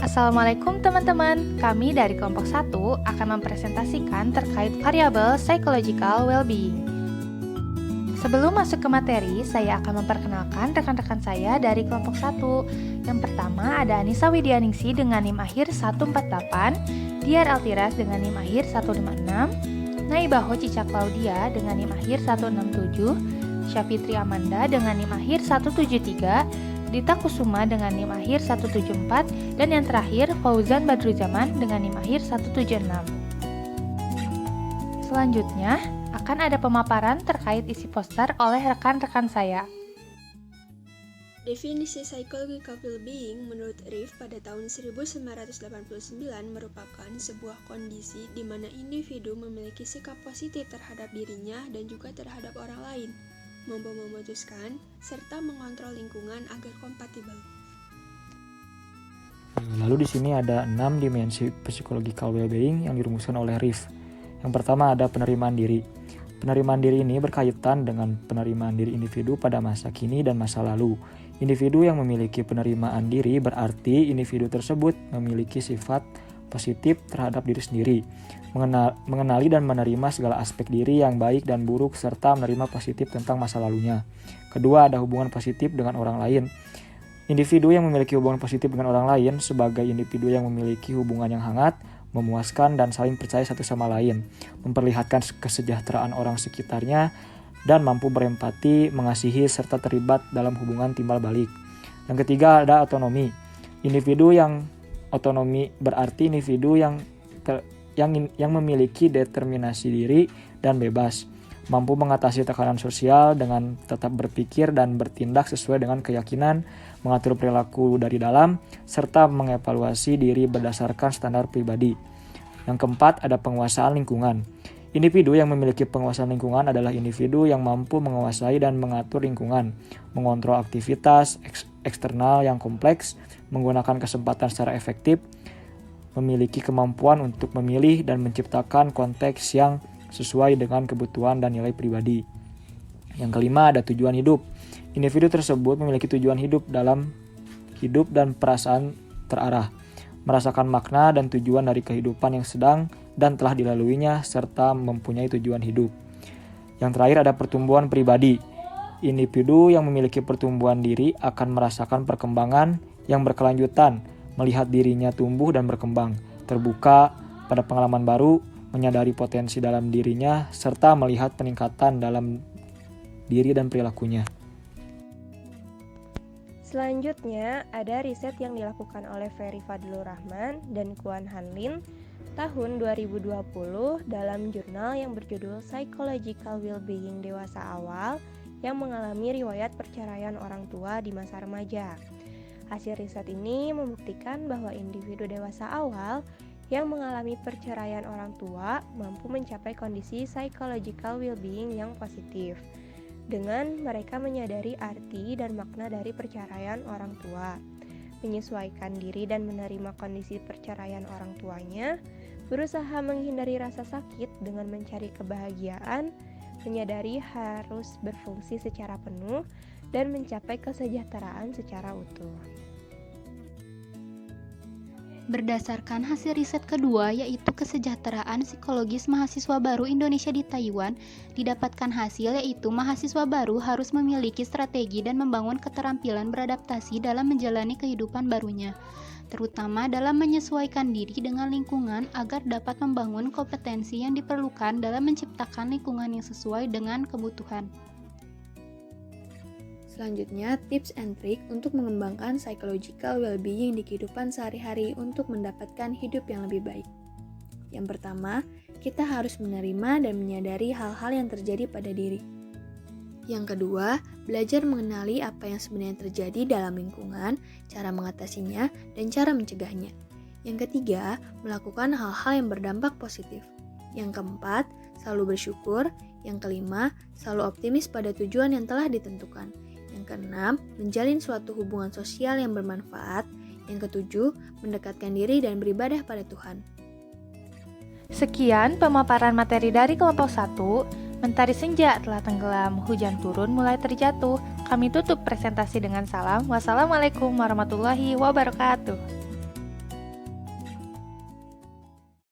Assalamualaikum teman-teman, kami dari kelompok 1 akan mempresentasikan terkait variabel psychological well-being. Sebelum masuk ke materi, saya akan memperkenalkan rekan-rekan saya dari kelompok 1. Yang pertama ada Anissa Widianingsi dengan NIM akhir 148, Diar Altiras dengan NIM akhir 156, Naibaho Cica Claudia dengan NIM akhir 167, Syafitri Amanda dengan NIM akhir 173, Dita Kusuma dengan NIM akhir 174, dan yang terakhir Fauzan Badruzaman dengan NIM akhir 176. Selanjutnya, akan ada pemaparan terkait isi poster oleh rekan-rekan saya. Definisi psychological well-being menurut Riff pada tahun 1989 merupakan sebuah kondisi di mana individu memiliki sikap positif terhadap dirinya dan juga terhadap orang lain, mampu memutuskan, serta mengontrol lingkungan agar kompatibel. Lalu di sini ada 6 dimensi psychological well-being yang dirumuskan oleh Riff. Yang pertama ada penerimaan diri. Penerimaan diri ini berkaitan dengan penerimaan diri individu pada masa kini dan masa lalu. Individu yang memiliki penerimaan diri berarti individu tersebut memiliki sifat positif terhadap diri sendiri, mengenali dan menerima segala aspek diri yang baik dan buruk, serta menerima positif tentang masa lalunya. Kedua, ada hubungan positif dengan orang lain. Individu yang memiliki hubungan positif dengan orang lain sebagai individu yang memiliki hubungan yang hangat, memuaskan, dan saling percaya satu sama lain, memperlihatkan kesejahteraan orang sekitarnya, dan mampu berempati, mengasihi, serta terlibat dalam hubungan timbal balik. Yang ketiga, ada otonomi. Individu yang otonomi berarti individu yang memiliki determinasi diri dan bebas, mampu mengatasi tekanan sosial dengan tetap berpikir dan bertindak sesuai dengan keyakinan, mengatur perilaku dari dalam, serta mengevaluasi diri berdasarkan standar pribadi. Yang keempat, ada penguasaan lingkungan. Individu yang memiliki penguasaan lingkungan adalah individu yang mampu menguasai dan mengatur lingkungan, mengontrol aktivitas eksternal yang kompleks, menggunakan kesempatan secara efektif, memiliki kemampuan untuk memilih dan menciptakan konteks yang sesuai dengan kebutuhan dan nilai pribadi. Yang kelima, ada tujuan hidup. Individu tersebut memiliki tujuan hidup dalam hidup dan perasaan terarah, merasakan makna dan tujuan dari kehidupan yang sedang dan telah dilaluinya, serta mempunyai tujuan hidup. Yang terakhir ada pertumbuhan pribadi. Individu yang memiliki pertumbuhan diri akan merasakan perkembangan yang berkelanjutan, melihat dirinya tumbuh dan berkembang, terbuka pada pengalaman baru, menyadari potensi dalam dirinya, serta melihat peningkatan dalam diri dan perilakunya. Selanjutnya, ada riset yang dilakukan oleh Ferry Fadlur Rahman dan Kuan Han Lin tahun 2020 dalam jurnal yang berjudul Psychological Well-being Dewasa Awal yang mengalami riwayat perceraian orang tua di masa remaja. Hasil riset ini membuktikan bahwa individu dewasa awal yang mengalami perceraian orang tua mampu mencapai kondisi psychological well-being yang positif dengan mereka menyadari arti dan makna dari perceraian orang tua, menyesuaikan diri dan menerima kondisi perceraian orang tuanya, berusaha menghindari rasa sakit dengan mencari kebahagiaan, menyadari harus berfungsi secara penuh, dan mencapai kesejahteraan secara utuh. Berdasarkan hasil riset kedua, yaitu kesejahteraan psikologis mahasiswa baru Indonesia di Taiwan, didapatkan hasil yaitu mahasiswa baru harus memiliki strategi dan membangun keterampilan beradaptasi dalam menjalani kehidupan barunya, terutama dalam menyesuaikan diri dengan lingkungan agar dapat membangun kompetensi yang diperlukan dalam menciptakan lingkungan yang sesuai dengan kebutuhan. Selanjutnya, tips and trick untuk mengembangkan psychological well-being di kehidupan sehari-hari untuk mendapatkan hidup yang lebih baik. Yang pertama, kita harus menerima dan menyadari hal-hal yang terjadi pada diri. Yang kedua, belajar mengenali apa yang sebenarnya terjadi dalam lingkungan, cara mengatasinya, dan cara mencegahnya. Yang ketiga, melakukan hal-hal yang berdampak positif. Yang keempat, selalu bersyukur. Yang kelima, selalu optimis pada tujuan yang telah ditentukan. Yang keenam, menjalin suatu hubungan sosial yang bermanfaat. Yang ketujuh, mendekatkan diri dan beribadah pada Tuhan. Sekian pemaparan materi dari kelompok 1. Mentari senja telah tenggelam, hujan turun mulai terjatuh. Kami tutup presentasi dengan salam. Wassalamualaikum warahmatullahi wabarakatuh.